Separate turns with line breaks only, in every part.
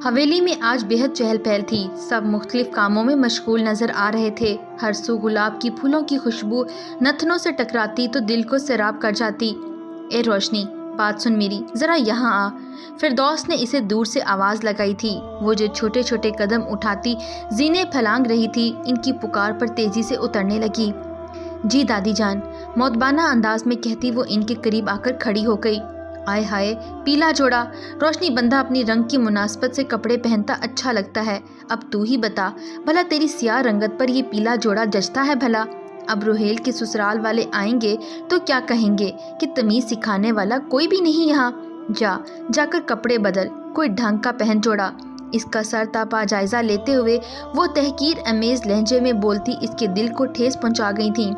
حویلی میں آج بےحد چہل پہل تھی۔ سب مختلف کاموں میں مشغول نظر آ رہے تھے۔ ہر سو گلاب کی پھولوں کی خوشبو نتنوں سے ٹکراتی تو دل کو سیراب کر جاتی۔ اے روشنی، بات سن میری، ذرا یہاں آ۔ فردوس نے اسے دور سے آواز لگائی تھی۔ وہ جو چھوٹے چھوٹے قدم اٹھاتی زینے پھلانگ رہی تھی، ان کی پکار پر تیزی سے اترنے لگی۔ جی دادی جان، مؤدبانہ انداز میں کہتی وہ ان کے قریب آ کر کھڑی ہو گئی۔ آئے ہائے، پیلا جوڑا! روشنی، بندہ اپنی رنگ کی مناسبت سے کپڑے پہنتا اچھا لگتا ہے۔ اب تو ہی بتا، بھلا تیری سیاہ رنگت پر یہ پیلا جوڑا جچتا ہے بھلا؟ اب روہیل کے سسرال والے آئیں گے تو کیا کہیں گے کہ تمیز سکھانے والا کوئی بھی نہیں یہاں؟ جا کر کپڑے بدل، کوئی ڈھنگ کا پہن جوڑا۔ اس کا سر تا پا جائزہ لیتے ہوئے وہ تحقیر امیز لہجے میں بولتی اس کے دل کو ٹھیس پہنچا گئی تھیں۔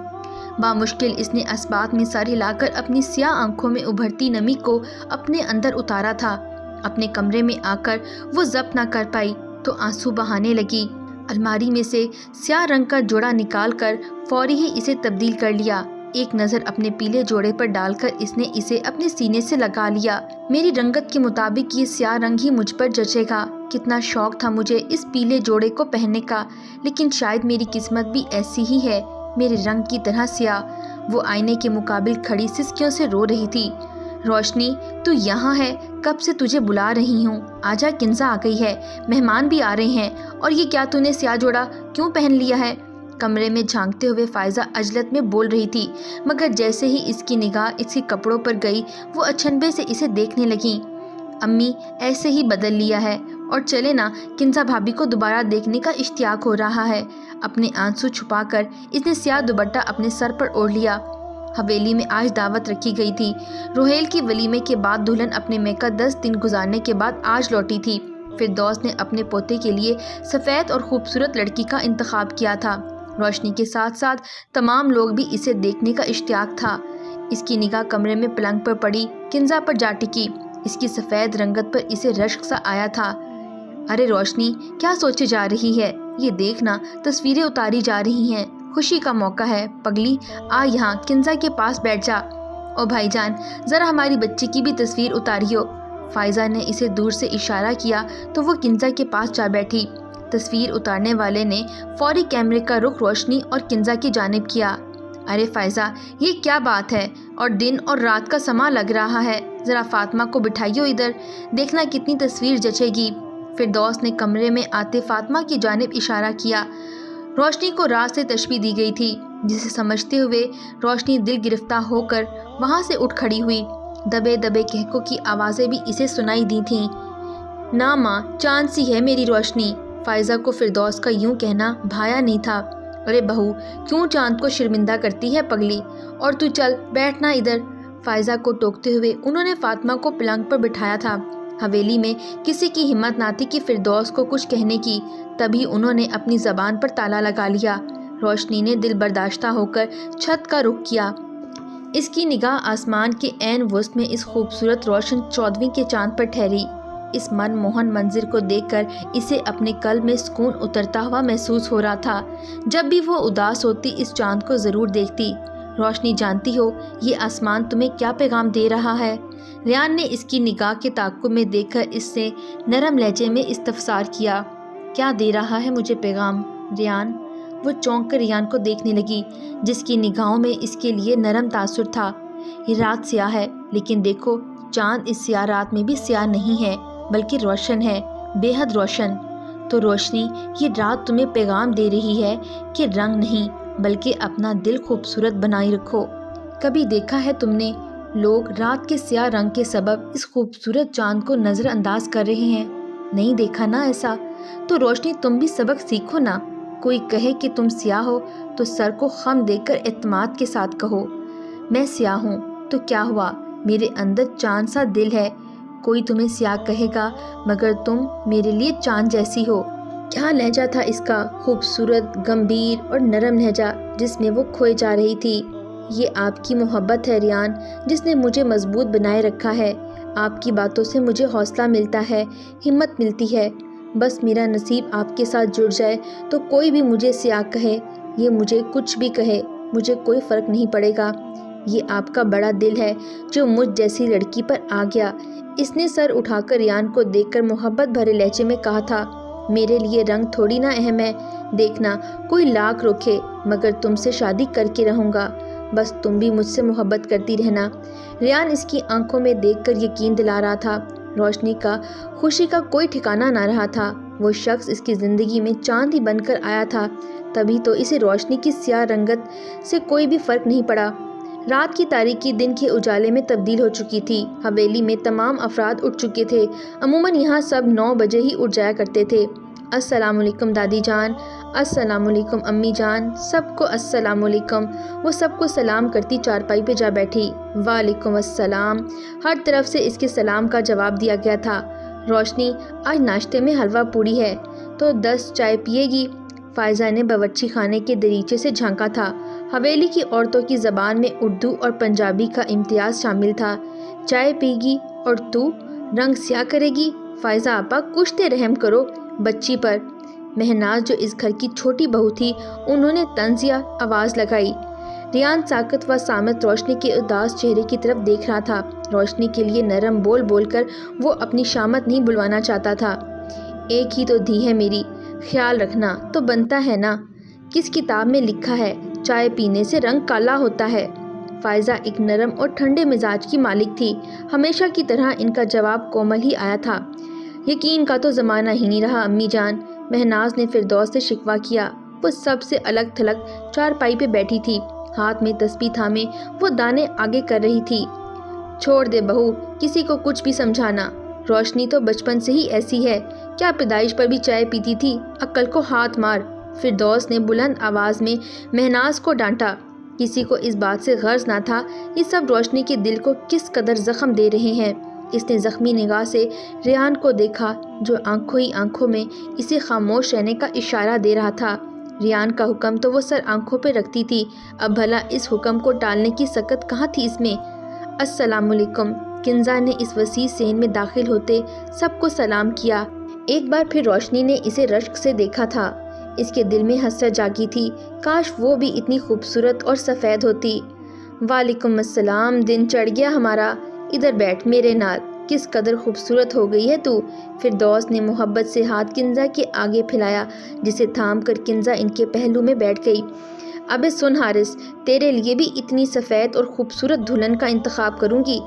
بامشکل اس نے اسبات میں سر ہلا کر اپنی سیاہ آنکھوں میں ابھرتی نمی کو اپنے اندر اتارا تھا۔ اپنے کمرے میں آ کر وہ ضبط نہ کر پائی تو آنسو بہانے لگی۔ الماری میں سے سیاہ رنگ کا جوڑا نکال کر فوری ہی اسے تبدیل کر لیا۔ ایک نظر اپنے پیلے جوڑے پر ڈال کر اس نے اسے اپنے سینے سے لگا لیا۔ میری رنگت کے مطابق یہ سیاہ رنگ ہی مجھ پر جچے گا۔ کتنا شوق تھا مجھے اس پیلے جوڑے کو پہننے کا، لیکن شاید میری قسمت بھی ایسی ہی ہے، میرے رنگ کی طرح سیاہ۔ وہ آئینے کے مقابل کھڑی سسکیوں سے رو رہی تھی۔ روشنی، تو یہاں ہے؟ کب سے تجھے بلا رہی ہوں۔ آجا، کنزا آ گئی ہے، مہمان بھی آ رہے ہیں۔ اور یہ کیا تو نے سیاہ جوڑا کیوں پہن لیا ہے؟ کمرے میں جھانکتے ہوئے فائزہ عجلت میں بول رہی تھی، مگر جیسے ہی اس کی نگاہ اس کے کپڑوں پر گئی وہ اچنبے سے اسے دیکھنے لگیں۔ امی، ایسے ہی بدل لیا ہے، اور چلے نا، کنزا بھابھی کو دوبارہ دیکھنے کا اشتیاق ہو رہا ہے۔ اپنے آنسو چھپا کر اس نے سیاہ دوپٹہ اپنے سر پر اوڑھ لیا۔ حویلی میں آج دعوت رکھی گئی تھی۔ روہیل کی ولیمے کے بعد دلہن اپنے میکہ 10 دن گزارنے کے بعد آج لوٹی تھی۔ فردوس نے اپنے پوتے کے لیے سفید اور خوبصورت لڑکی کا انتخاب کیا تھا۔ روشنی کے ساتھ ساتھ تمام لوگ بھی اسے دیکھنے کا اشتیاق تھا۔ اس کی نگاہ کمرے میں پلنگ پر پڑی کنزا پر جا ٹکی۔ اس کی سفید رنگت پر اسے رشک سا آیا تھا۔ ارے روشنی، کیا سوچے جا رہی ہے؟ یہ دیکھنا، تصویریں اتاری جا رہی ہیں، خوشی کا موقع ہے۔ پگلی، آ یہاں کنزا کے پاس بیٹھ جا۔ او بھائی جان، ذرا ہماری بچی کی بھی تصویر اتاریو۔ فائزہ نے اسے دور سے اشارہ کیا تو وہ کنزا کے پاس جا بیٹھی۔ تصویر اتارنے والے نے فوری کیمرے کا رخ روشنی اور کنزا کی جانب کیا۔ ارے فائزہ، یہ کیا بات ہے؟ اور دن اور رات کا سما لگ رہا ہے، ذرا فاطمہ کو بٹھائیو ادھر، دیکھنا کتنی تصویر جچے گی۔ فردوس نے کمرے میں آتے فاطمہ کی جانب اشارہ کیا۔ روشنی کو رات سے تشبیہ دی گئی تھی، جسے سمجھتے ہوئے روشنی دل گرفتہ ہو کر وہاں سے اٹھ کھڑی ہوئی۔ دبے دبے کہکوں کی آوازیں بھی اسے سنائی دی تھیں۔ نا ماں، چاند سی ہے میری روشنی۔ فائزہ کو فردوس کا یوں کہنا بھایا نہیں تھا۔ ارے بہو، کیوں چاند کو شرمندہ کرتی ہے پگلی؟ اور تو چل بیٹھنا ادھر۔ فائزہ کو ٹوکتے ہوئے انہوں نے فاطمہ کو پلنگ پر بٹھایا تھا۔ حویلی میں کسی کی ہمت نہ تھی کہ فردوس کو کچھ کہنے کی، تبھی انہوں نے اپنی زبان پر تالا لگا لیا۔ روشنی نے دل برداشتہ ہو کر چھت کا رخ کیا۔ اس کی نگاہ آسمان کے عین وسط میں اس خوبصورت روشن 14ویں کے چاند پر ٹھہری۔ اس من موہن منظر کو دیکھ کر اسے اپنے قلب میں سکون اترتا ہوا محسوس ہو رہا تھا۔ جب بھی وہ اداس ہوتی اس چاند کو ضرور دیکھتی۔ روشنی، جانتی ہو یہ آسمان تمہیں کیا پیغام دے رہا ہے؟ ریان نے اس کی نگاہ کے تعاقب میں دیکھ کر اس سے نرم لہجے میں استفسار کیا۔ کیا دے رہا ہے مجھے پیغام، ریان؟ وہ چونک کر ریان کو دیکھنے لگی، جس کی نگاہوں میں اس کے لیے نرم تاثر تھا۔ یہ رات سیاہ ہے، لیکن دیکھو، چاند اس سیاہ رات میں بھی سیاہ نہیں ہے، بلکہ روشن ہے، بے حد روشن۔ تو روشنی، یہ رات تمہیں پیغام دے رہی ہے کہ رنگ نہیں، بلکہ اپنا دل خوبصورت بنائے رکھو۔ کبھی دیکھا ہے تم نے لوگ رات کے سیاہ رنگ کے سبب اس خوبصورت چاند کو نظر انداز کر رہے ہیں؟ نہیں دیکھا نا ایسا؟ تو روشنی، تم بھی سبق سیکھو نا۔ کوئی کہے کہ تم سیاہ ہو تو سر کو خم دے کر اعتماد کے ساتھ کہو، میں سیاہ ہوں تو کیا ہوا، میرے اندر چاند سا دل ہے۔ کوئی تمہیں سیاہ کہے گا، مگر تم میرے لیے چاند جیسی ہو۔ کیا لہجہ تھا اس کا، خوبصورت، گمبھیر اور نرم لہجہ جس میں وہ کھوئے جا رہی تھی۔ یہ آپ کی محبت ہے ریان، جس نے مجھے مضبوط بنائے رکھا ہے۔ آپ کی باتوں سے مجھے حوصلہ ملتا ہے، ہمت ملتی ہے۔ بس میرا نصیب آپ کے ساتھ جڑ جائے تو کوئی بھی مجھے سیاہ کہے، یہ مجھے کچھ بھی کہے، مجھے کوئی فرق نہیں پڑے گا۔ یہ آپ کا بڑا دل ہے جو مجھ جیسی لڑکی پر آ گیا۔ اس نے سر اٹھا کر ریان کو دیکھ کر محبت بھرے لہجے میں کہا تھا، میرے لیے رنگ تھوڑی نہ اہم ہے، دیکھنا کوئی لاکھ روکے مگر تم سے شادی کر کے رہوں گا، بس تم بھی مجھ سے محبت کرتی رہنا۔ ریان اس کی آنکھوں میں دیکھ کر یقین دلا رہا تھا۔ روشنی کا خوشی کا کوئی ٹھکانہ نہ رہا تھا۔ وہ شخص اس کی زندگی میں چاند ہی بن کر آیا تھا، تبھی تو اسے روشنی کی سیاہ رنگت سے کوئی بھی فرق نہیں پڑا۔ رات کی تاریکی دن کے اجالے میں تبدیل ہو چکی تھی۔ حویلی میں تمام افراد اٹھ چکے تھے۔ عموماً یہاں سب 9 بجے ہی اٹھ جایا کرتے تھے۔ السلام علیکم دادی جان، السلام علیکم امی جان، سب کو السلام علیکم۔ وہ سب کو سلام کرتی چارپائی پہ جا بیٹھی۔ وعلیکم السلام۔ ہر طرف سے اس کے سلام کا جواب دیا گیا تھا۔ روشنی، آج ناشتے میں حلوہ پوڑی ہے تو 10 چائے پیے گی؟ فائزہ نے باورچی خانے کے دریچے سے جھانکا تھا۔ حویلی کی عورتوں کی زبان میں اردو اور پنجابی کا امتیاز شامل تھا۔ چائے پی گی اور تو رنگ سیاہ کرے گی؟ فائزہ آپا کچھ تے رحم کرو بچی پر۔ مہناز جو اس گھر کی چھوٹی بہو تھی، انہوں نے طنزیہ آواز لگائی۔ ریان ساکت و صامت روشنی کے اداس چہرے کی طرف دیکھ رہا تھا۔ روشنی کے لیے نرم بول بول کر وہ اپنی شامت نہیں بلوانا چاہتا تھا۔ ایک ہی تو دھی ہے میری، خیال رکھنا تو بنتا ہے نا، کس کتاب میں لکھا ہے چائے پینے سے رنگ کالا ہوتا ہے؟ فائزہ ایک نرم اور ٹھنڈے مزاج کی مالک تھی۔ ہمیشہ کی طرح ان کا جواب کومل ہی آیا تھا۔ یقین کا تو زمانہ ہی نہیں رہا امی جان، مہناز نے فردوس سے شکوہ کیا۔ وہ سب سے الگ تھلگ چارپائی پہ بیٹھی تھی، ہاتھ میں تسبیح تھامے وہ دانے آگے کر رہی تھی۔ چھوڑ دے بہو، کسی کو کچھ بھی سمجھانا، روشنی تو بچپن سے ہی ایسی ہے، کیا پیدائش پر بھی چائے پیتی تھی؟ عقل کو ہاتھ مار۔ فردوس نے بلند آواز میں مہناز کو ڈانٹا۔ کسی کو اس بات سے غرض نہ تھا یہ سب روشنی کے دل کو کس قدر زخم دے رہے ہیں۔ اس نے زخمی نگاہ سے ریان کو دیکھا جو آنکھوں ہی آنکھوں میں اسے خاموش رہنے کا اشارہ دے رہا تھا۔ ریان کا حکم تو وہ سر آنکھوں پہ رکھتی تھی، اب بھلا اس حکم کو ٹالنے کی سکت کہاں تھی اس میں؟ السلام علیکم۔ کنزا نے اس وسیع صحن میں داخل ہوتے سب کو سلام کیا۔ ایک بار پھر روشنی نے اسے رشک سے دیکھا تھا۔ اس کے دل میں حسرت جاگی تھی، کاش وہ بھی اتنی خوبصورت اور سفید ہوتی۔ وعلیکم السلام، دن چڑھ گیا ہمارا، ادھر بیٹھ میرے نال، کس قدر خوبصورت ہو گئی ہے تو۔ فردوس نے محبت سے ہاتھ کنزا کے آگے پھیلایا، جسے تھام کر کنزا ان کے پہلو میں بیٹھ گئی۔ ابے سن حارث، تیرے لیے بھی اتنی سفید اور خوبصورت دلہن کا انتخاب کروں گی۔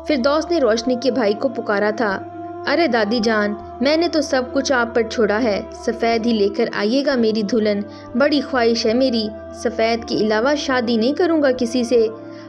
فردوس نے روشنی کے بھائی کو پکارا تھا۔ ارے دادی جان، میں نے تو سب کچھ آپ پر چھوڑا ہے، سفید ہی لے کر آئیے گا میری دلہن، بڑی خواہش ہے میری، سفید کے علاوہ شادی نہیں کروں گا کسی سے۔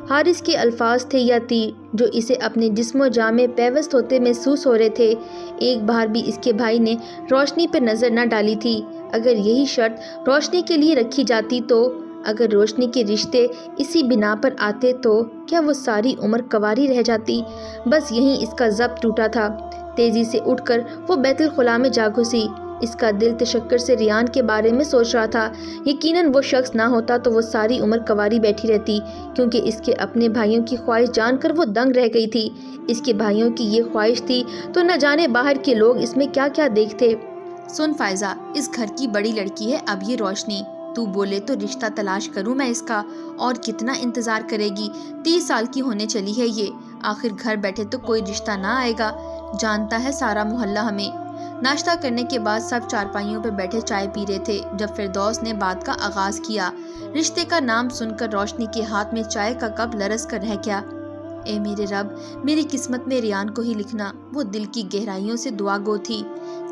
حارث کے الفاظ تھے یا تیر جو اسے اپنے جسم و جاں میں پیوست ہوتے محسوس ہو رہے تھے۔ ایک بار بھی اس کے بھائی نے روشنی پر نظر نہ ڈالی تھی۔ اگر یہی شرط روشنی کے لیے رکھی جاتی تو، اگر روشنی کے رشتے اسی بنا پر آتے تو کیا وہ ساری عمر کنواری رہ جاتی؟ بس یہیں اس کا ضبط ٹوٹا تھا۔ تیزی سے اٹھ کر وہ بیت الخلاء میں جا گھسی۔ اس کا دل تشکر سے ریان کے بارے میں سوچ رہا تھا۔ یقیناً وہ شخص نہ ہوتا تو وہ ساری عمر کنواری بیٹھی رہتی، کیونکہ اس کے اپنے بھائیوں کی خواہش جان کر وہ دنگ رہ گئی تھی۔ اس کے بھائیوں کی یہ خواہش تھی تو نہ جانے باہر کے لوگ اس میں کیا کیا دیکھتے۔ سن فائزہ، اس گھر کی بڑی لڑکی ہے اب یہ روشنی، تو بولے تو رشتہ تلاش کروں میں اس کا، اور کتنا انتظار کرے گی؟ 30 سال کی ہونے چلی ہے یہ، آخر گھر بیٹھے تو کوئی رشتہ نہ آئے گا، جانتا ہے سارا محلہ ہمیں۔ ناشتہ کرنے کے بعد سب چارپائیوں پہ بیٹھے چائے پی رہے تھے جب فردوس نے بات کا آغاز کیا۔ رشتے کا نام سن کر روشنی کے ہاتھ میں چائے کا کپ لرز کر رہ گیا۔ اے میرے رب، میری قسمت میں ریان کو ہی لکھنا، وہ دل کی گہرائیوں سے دعا گو تھی،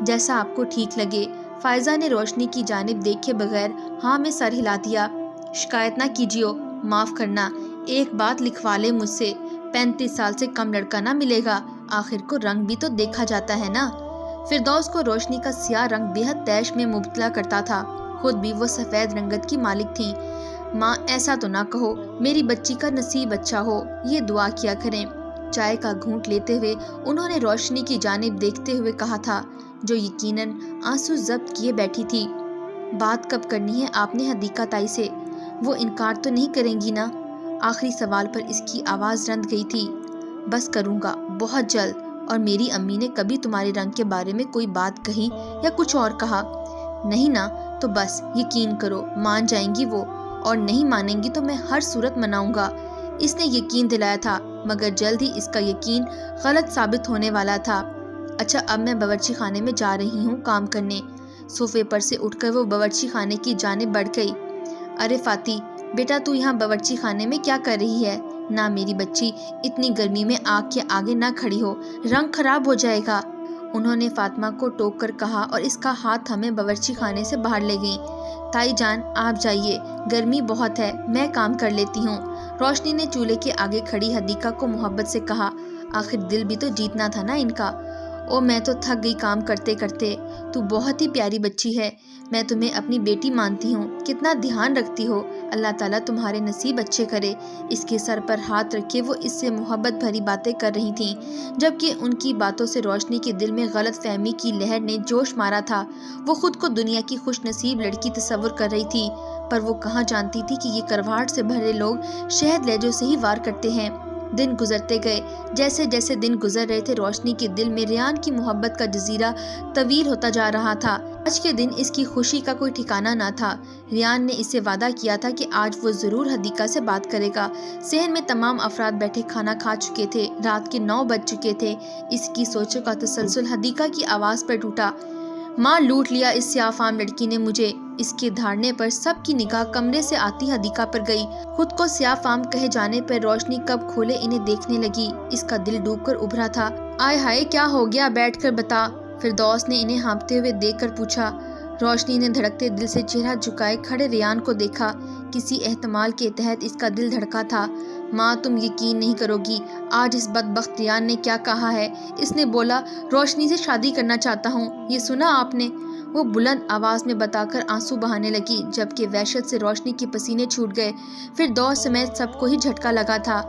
جیسا آپ کو ٹھیک لگے۔ فائزہ نے روشنی کی جانب دیکھے بغیر ہاں میں سر ہلا دیا۔ شکایت نہ کیجیو، معاف کرنا، ایک بات لکھوا لے مجھ سے، 35 سال سے کم لڑکا نہ ملے گا، آخر کو رنگ بھی تو دیکھا جاتا ہے نا۔ فردوس کو روشنی کا سیاہ رنگ بے حد تیش میں مبتلا کرتا تھا، خود بھی وہ سفید رنگت کی مالک تھیں۔ ماں ایسا تو نہ کہو، میری بچی کا نصیب اچھا ہو، یہ دعا کیا کریں۔ چائے کا گھونٹ لیتے ہوئے انہوں نے روشنی کی جانب دیکھتے ہوئے کہا تھا، جو یقیناً آنسو ضبط کیے بیٹھی تھی۔ بات کب کرنی ہے آپ نے حدیقہ تائی سے؟ وہ انکار تو نہیں کریں گی نا؟ آخری سوال پر اس کی آواز رند گئی تھی۔ بس کروں گا، بہت جلد۔ اور میری امی نے کبھی تمہارے رنگ کے بارے میں کوئی بات کہی یا کچھ اور کہا؟ نہیں نا؟ تو بس یقین کرو مان جائیں گی وہ، اور نہیں مانیں گی تو میں ہر صورت مناؤں گا۔ اس نے یقین دلایا تھا، مگر جلد ہی اس کا یقین غلط ثابت ہونے والا تھا۔ اچھا اب میں باورچی خانے میں جا رہی ہوں کام کرنے۔ صوفے پر سے اٹھ کر وہ باورچی خانے کی جانب بڑھ گئی۔ ارے فاتی بیٹا، تو یہاں باورچی خانے میں کیا کر رہی ہے؟ نہ میری بچی، اتنی گرمی میں آگ کے آگے نہ کھڑی ہو، رنگ خراب ہو جائے گا۔ انہوں نے فاطمہ کو ٹوک کر کہا اور اس کا ہاتھ تھامے باورچی خانے سے باہر لے گئیں۔ تائی جان آپ جائیے، گرمی بہت ہے، میں کام کر لیتی ہوں۔ روشنی نے چولہے کے آگے کھڑی حدیقہ کو محبت سے کہا۔ آخر دل بھی تو جیتنا تھا نا ان کا۔ او میں تو تھک گئی کام کرتے کرتے، تو بہت ہی پیاری بچی ہے، میں تمہیں اپنی بیٹی مانتی ہوں، کتنا دھیان رکھتی ہو، اللہ تعالیٰ تمہارے نصیب اچھے کرے۔ اس کے سر پر ہاتھ رکھے وہ اس سے محبت بھری باتیں کر رہی تھیں، جبکہ ان کی باتوں سے روشنی کے دل میں غلط فہمی کی لہر نے جوش مارا تھا۔ وہ خود کو دنیا کی خوش نصیب لڑکی تصور کر رہی تھی، پر وہ کہاں جانتی تھی کہ یہ کرواہٹ سے بھرے لوگ شہد لہجوں سے ہی وار کرتے ہیں۔ دن گزرتے گئے، جیسے جیسے دن گزر رہے تھے روشنی کے دل میں ریان کی محبت کا جزیرہ طویل ہوتا جا رہا تھا۔ آج کے دن اس کی خوشی کا کوئی ٹھکانہ نہ تھا۔ ریان نے اس سے وعدہ کیا تھا کہ آج وہ ضرور حدیقہ سے بات کرے گا۔ صحن میں تمام افراد بیٹھے کھانا کھا چکے تھے، رات کے 9 بج چکے تھے۔ اس کی سوچوں کا تسلسل حدیقہ کی آواز پر ٹوٹا۔ ماں لوٹ لیا اس سیاہ فام لڑکی نے مجھے۔ اس کے دھاڑنے پر سب کی نگاہ کمرے سے آتی حدیقہ پر گئی۔ خود کو سیاہ فام کہے جانے پر روشنی کب کھولے انہیں دیکھنے لگی۔ اس کا دل ڈوب کر ابھرا تھا۔ آئے ہائے کیا ہو گیا، بیٹھ کر بتا، فردوس نے انہیں ہانپتے ہوئے دیکھ کر پوچھا۔ روشنی نے دھڑکتے دل سے چہرہ جھکائے کھڑے ریان کو دیکھا۔ کسی احتمال کے تحت اس کا دل دھڑکا تھا۔ ماں تم یقین نہیں کرو گی، آج اس بدبخت ریان نے کیا کہا ہے۔ اس نے بولا روشنی سے شادی کرنا چاہتا ہوں، یہ سنا آپ نے؟ وہ بلند آواز میں بتا کر آنسو بہانے لگی، جبکہ وحشت سے روشنی کے پسینے چھوٹ گئے۔ فردوس سمیت سب کو ہی جھٹکا لگا تھا۔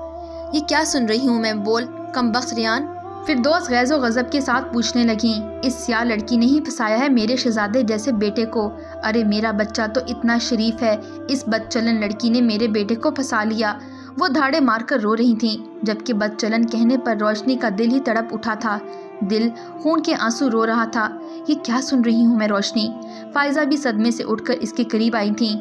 یہ کیا سن رہی ہوں میں، بول کمبخت ریان، فردوس غیظ و غضب کے ساتھ پوچھنے لگیں۔ اس سیاہ لڑکی نے ہی پھنسایا ہے میرے شہزادے جیسے بیٹے کو۔ ارے میرا بچہ تو اتنا شریف ہے، اس بد چلن لڑکی نے میرے بیٹے کو پھنسا لیا۔ وہ دھاڑے مار کر رو رہی تھیں، جبکہ بد چلن کہنے پر روشنی کا دل ہی تڑپ اٹھا تھا۔ دل خون کے آنسو رو رہا تھا۔ یہ کیا سن رہی ہوں میں روشنی؟ فائزہ بھی صدمے سے اٹھ کر اس کے قریب آئی تھیں۔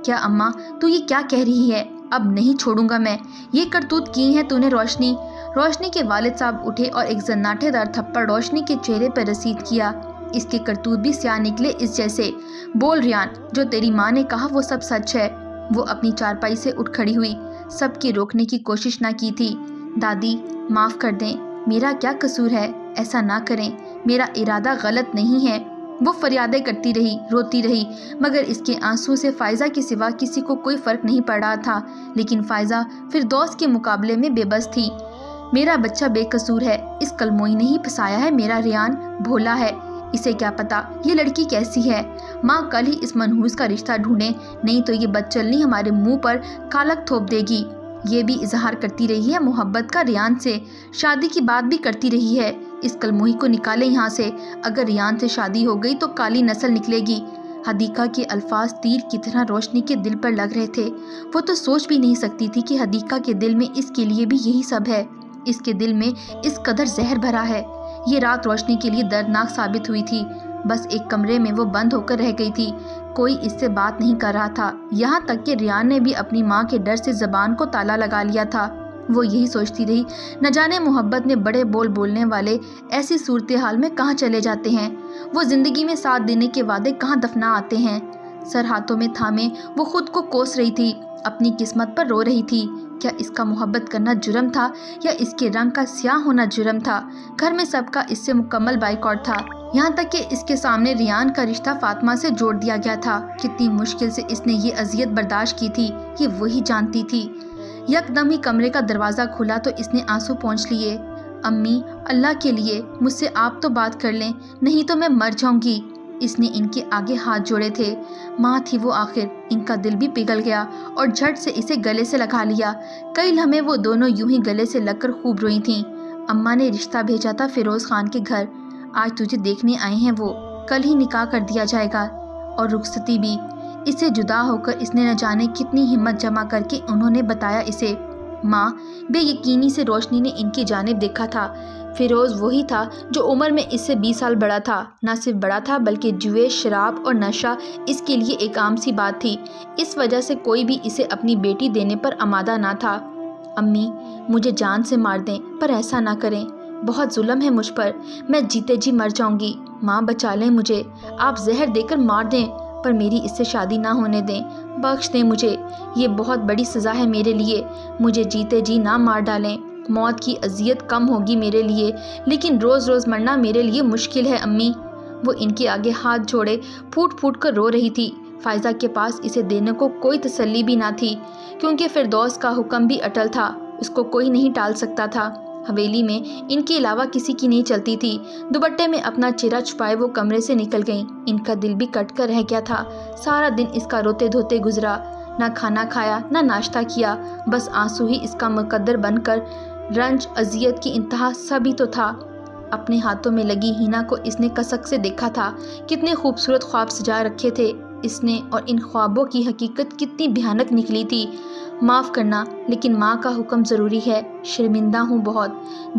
کیا اماں تو یہ کیا کہہ رہی ہے؟ اب نہیں چھوڑوں گا میں، یہ کرتوت کی ہے تو نے روشنی؟ روشنی کے والد صاحب اٹھے اور ایک زناٹے دار تھپڑ روشنی کے چہرے پر رسید کیا۔ اس کے کرتوت بھی سیاہ نکلے اس جیسے۔ بول ریان، جو تیری ماں نے کہا وہ سب سچ ہے۔ وہ اپنی چارپائی سے اٹھ کھڑی ہوئی، سب کی روکنے کی کوشش نہ کی تھی۔ دادی معاف کر دیں، میرا کیا قصور ہے، ایسا نہ کریں، میرا ارادہ غلط نہیں ہے۔ وہ فریادیں کرتی رہی، روتی رہی، مگر اس کے آنسو سے فائزہ کے سوا کسی کو کوئی فرق نہیں پڑ رہا تھا۔ لیکن فائزہ فردوس کے مقابلے میں بے بس تھی۔ میرا بچہ بے قصور ہے، اس کلموئی نے ہی پھنسایا ہے، میرا ریان بھولا ہے، اسے کیا پتا یہ لڑکی کیسی ہے۔ ماں کل ہی اس منحوس کا رشتہ ڈھونڈے، نہیں تو یہ بدچلنی ہمارے منہ پر کالک تھوپ دے گی۔ یہ بھی اظہار کرتی رہی ہے محبت کا ریان سے، شادی کی بات بھی کرتی رہی ہے۔ اس کلموئی کو نکالے یہاں سے، اگر ریان سے شادی ہو گئی تو کالی نسل نکلے گی۔ حدیقہ کے الفاظ تیر کی طرح روشنی کے دل پر لگ رہے تھے۔ وہ تو سوچ بھی نہیں سکتی تھی کہ حدیقہ کے دل میں اس کے لیے بھی یہی سب ہے، اس کے دل میں اس قدر زہر بھرا ہے۔ یہ رات روشنی کے لیے دردناک ثابت ہوئی تھی۔ بس ایک کمرے میں وہ بند ہو کر رہ گئی تھی، کوئی اس سے بات نہیں کر رہا تھا، یہاں تک کہ ریان نے بھی اپنی ماں کے ڈر سے زبان کو تالا لگا لیا تھا۔ وہ یہی سوچتی رہی، نہ جانے محبت میں بڑے بول بولنے والے ایسی صورتحال میں کہاں چلے جاتے ہیں، وہ زندگی میں ساتھ دینے کے وعدے کہاں دفنا آتے ہیں۔ سر ہاتھوں میں تھامے وہ خود کو کوس رہی تھی، اپنی قسمت پر رو رہی تھی۔ کیا اس کا محبت کرنا جرم تھا یا اس کے رنگ کا سیاہ ہونا جرم تھا؟ گھر میں سب کا اس سے مکمل بائیکاٹ تھا، یہاں تک کہ اس کے سامنے ریان کا رشتہ فاطمہ سے جوڑ دیا گیا تھا۔ کتنی مشکل سے اس نے یہ اذیت برداشت کی تھی، یہ وہی جانتی تھی۔ یکدم ہی کمرے کا دروازہ کھلا تو اس نے آنسو پونچھ لیے۔ امی اللہ کے لیے مجھ سے آپ تو بات کر لیں، نہیں تو میں مر جاؤں گی۔ اس نے ان کے آگے ہاتھ جوڑے تھے، ماں تھی وہ آخر، ان کا دل بھی پگھل گیا اور جھٹ سے اسے گلے سے لگا لیا۔ کئی لمحے وہ دونوں یوں ہی گلے سے لگ کر خوب روئی تھیں۔ اماں نے رشتہ بھیجا تھا فیروز خان کے گھر، آج تجھے دیکھنے آئے ہیں، وہ کل ہی نکاح کر دیا جائے گا اور رخصتی بھی۔ اس سے جدا ہو کر اس نے نہ جانے کتنی ہمت جمع کر کے انہوں نے بتایا اسے۔ ماں بے یقینی سے روشنی نے ان کی جانب دیکھا تھا۔ فیروز وہی تھا جو عمر میں اس سے 20 سال بڑا تھا، نہ صرف بڑا تھا بلکہ جوئے، شراب اور نشہ اس کے لیے ایک عام سی بات تھی۔ اس وجہ سے کوئی بھی اسے اپنی بیٹی دینے پر آمادہ نہ تھا۔ امی مجھے جان سے مار دیں پر ایسا نہ کریں، بہت ظلم ہے مجھ پر، میں جیتے جی مر جاؤں گی، ماں بچا لیں مجھے، آپ زہر دے کر مار دیں پر میری اس سے شادی نہ ہونے دیں، بخش دیں مجھے، یہ بہت بڑی سزا ہے میرے لیے، مجھے جیتے جی نہ مار ڈالیں، موت کی اذیت کم ہوگی میرے لیے، لیکن روز روز مرنا میرے لیے مشکل ہے امی۔ وہ ان کے آگے ہاتھ جوڑے پھوٹ پھوٹ کر رو رہی تھی۔ فائزہ کے پاس اسے دینے کو کوئی تسلی بھی نہ تھی، کیونکہ فردوس کا حکم بھی اٹل تھا، اس کو کوئی نہیں ٹال سکتا تھا۔ حویلی میں ان کے علاوہ کسی کی نہیں چلتی تھی۔ دوپٹے میں اپنا چہرہ چھپائے وہ کمرے سے نکل گئیں۔ ان کا دل بھی کٹ کر رہ گیا تھا۔ سارا دن اس کا روتے دھوتے گزرا، نہ کھانا کھایا نہ ناشتہ کیا، بس آنسو ہی اس کا مقدر بن کر۔ رنج اذیت کی انتہا سب ہی تو تھا۔ اپنے ہاتھوں میں لگی ہینا کو اس نے کسک سے دیکھا تھا، کتنے خوبصورت خواب سجا رکھے تھے اس نے، اور ان خوابوں کی حقیقت کتنی بھیانک نکلی تھی۔ معاف کرنا، لیکن ماں کا حکم ضروری ہے، شرمندہ ہوں بہت،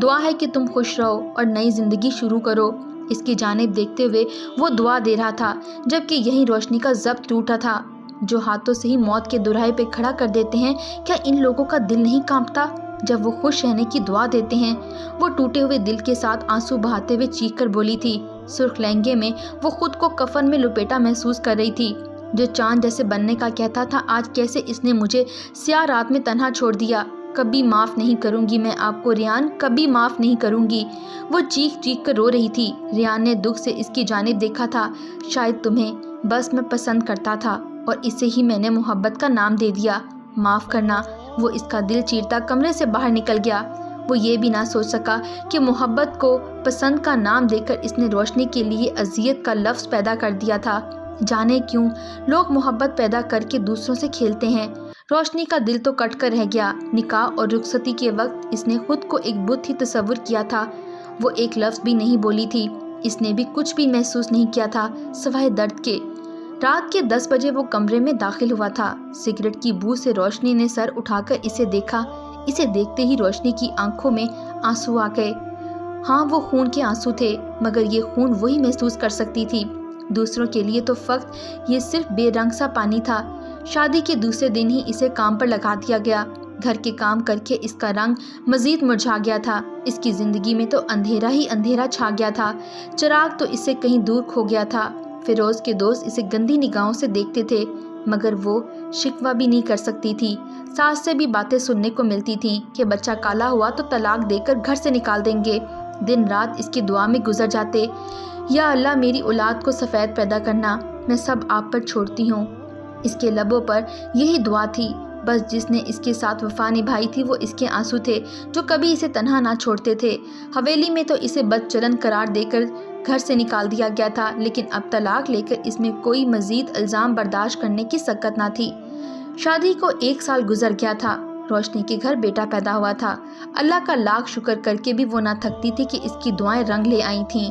دعا ہے کہ تم خوش رہو اور نئی زندگی شروع کرو۔ اس کی جانب دیکھتے ہوئے وہ دعا دے رہا تھا، جبکہ یہی روشنی کا ضبط ٹوٹا تھا۔ جو ہاتھوں سے ہی موت کے دراہے پہ کھڑا کر دیتے ہیں، کیا ان لوگوں کا دل نہیں کانپتا جب وہ خوش رہنے کی دعا دیتے ہیں؟ وہ ٹوٹے ہوئے دل کے ساتھ آنسو بہاتے ہوئے چیخ کر بولی تھی۔ سرخ لہنگے میں وہ خود کو کفن میں لپیٹا محسوس کر رہی تھی۔ جو چاند جیسے بننے کا کہتا تھا، آج کیسے اس نے مجھے سیاہ رات میں تنہا چھوڑ دیا۔ کبھی معاف نہیں کروں گی میں آپ کو ریان، کبھی معاف نہیں کروں گی۔ وہ چیخ چیخ کر رو رہی تھی۔ ریان نے دکھ سے اس کی جانب دیکھا تھا۔ شاید تمہیں بس میں پسند کرتا تھا اور اسے ہی میں نے محبت کا نام دے دیا، معاف کرنا۔ وہ اس کا دل چیرتا کمرے سے باہر نکل گیا۔ وہ یہ بھی نہ سوچ سکا کہ محبت کو پسند کا نام دے کر اس نے روشنی کے لیے اذیت کا لفظ پیدا کر دیا تھا۔ جانے کیوں لوگ محبت پیدا کر کے دوسروں سے کھیلتے ہیں۔ روشنی کا دل تو کٹ کر رہ گیا۔ نکاح اور رخصتی کے وقت اس نے خود کو ایک بت ہی تصور کیا تھا۔ وہ ایک لفظ بھی نہیں بولی تھی، اس نے بھی کچھ بھی محسوس نہیں کیا تھا سوائے درد کے۔ رات کے 10 بجے وہ کمرے میں داخل ہوا تھا۔ سگریٹ کی بو سے روشنی نے سر اٹھا کر اسے دیکھا۔ اسے دیکھتے ہی روشنی کی آنکھوں میں آنسو آ گئے۔ ہاں، وہ خون کے آنسو تھے، مگر یہ خون وہی محسوس کر سکتی تھی۔ دوسروں کے لیے تو فقط یہ صرف بے رنگ سا پانی تھا۔ شادی کے دوسرے دن ہی اسے کام پر لگا دیا گیا۔ گھر کے کام کر کے اس کا رنگ مزید مرجھا گیا تھا۔ اس کی زندگی میں تو اندھیرا ہی اندھیرا چھا گیا تھا۔ چراغ تو اس سے کہیں دور کھو گیا تھا۔ فیروز کے دوست اسے گندی نگاہوں سے دیکھتے تھے، مگر وہ شکوہ بھی نہیں کر سکتی تھی۔ ساس سے بھی باتیں سننے کو ملتی تھیں کہ بچہ کالا ہوا تو طلاق دے کر گھر سے نکال دیں گے۔ دن رات اس کی دعا میں گزر جاتے، یا اللہ میری اولاد کو سفید پیدا کرنا، میں سب آپ پر چھوڑتی ہوں۔ اس کے لبوں پر یہی دعا تھی، بس جس نے اس کے ساتھ وفا نبھائی تھی وہ اس کے آنسو تھے، جو کبھی اسے تنہا نہ چھوڑتے تھے۔ حویلی میں تو اسے بد چلن قرار دے کر گھر سے نکال دیا گیا تھا، لیکن اب طلاق لے کر اس میں کوئی مزید الزام برداشت کرنے کی سکت نہ تھی۔ شادی کو 1 سال گزر گیا تھا۔ روشنی کے گھر بیٹا پیدا ہوا تھا۔ اللہ کا لاکھ شکر کر کے بھی وہ نہ تھکتی تھی کہ اس کی دعائیں رنگ لے آئی تھیں۔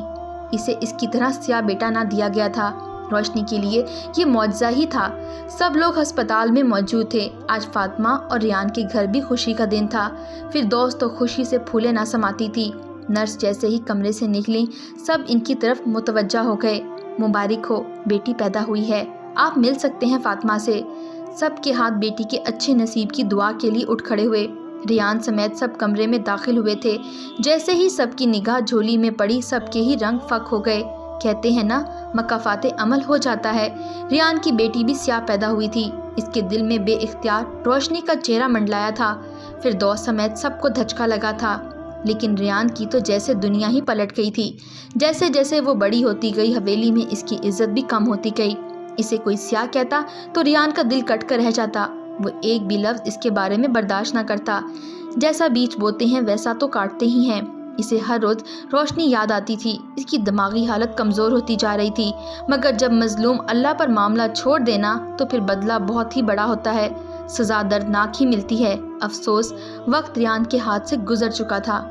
اسے اس کی طرح سیاہ بیٹا نہ دیا گیا تھا۔ روشنی کے لیے یہ معجزہ ہی تھا۔ سب لوگ ہسپتال میں موجود تھے۔ آج فاطمہ اور ریان کے گھر بھی خوشی کا دن تھا۔ فردوس تو خوشی سے پھولے نہ سماتی تھی۔ نرس جیسے ہی کمرے سے نکلی، سب ان کی طرف متوجہ ہو گئے۔ مبارک ہو، بیٹی پیدا ہوئی ہے، آپ مل سکتے ہیں فاطمہ سے۔ سب کے ہاتھ بیٹی کے اچھے نصیب کی دعا کے لیے اٹھ کھڑے ہوئے۔ ریان سمیت سب کمرے میں داخل ہوئے تھے۔ جیسے ہی سب کی نگاہ جھولی میں پڑی، سب کے ہی رنگ فک ہو گئے۔ کہتے ہیں نا، مکافات عمل ہو جاتا ہے۔ ریان کی بیٹی بھی سیاہ پیدا ہوئی تھی۔ اس کے دل میں بے اختیار روشنی کا چہرہ منڈلایا تھا۔ فردوس سمیت سب کو دھچکا لگا تھا، لیکن ریان کی تو جیسے دنیا ہی پلٹ گئی تھی۔ جیسے جیسے وہ بڑی ہوتی گئی، حویلی میں اس کی عزت بھی کم ہوتی گئی۔ اسے کوئی سیاہ کہتا تو ریان کا دل کٹ کر رہ جاتا۔ وہ ایک بھی لفظ اس کے بارے میں برداشت نہ کرتا۔ جیسا بیج بوتے ہیں ویسا تو کاٹتے ہی ہیں۔ اسے ہر روز روشنی یاد آتی تھی۔ اس کی دماغی حالت کمزور ہوتی جا رہی تھی، مگر جب مظلوم اللہ پر معاملہ چھوڑ دینا تو پھر بدلہ بہت ہی بڑا ہوتا ہے، سزا دردناک ہی ملتی ہے۔ افسوس، وقت ریان کے ہاتھ سے گزر چکا تھا۔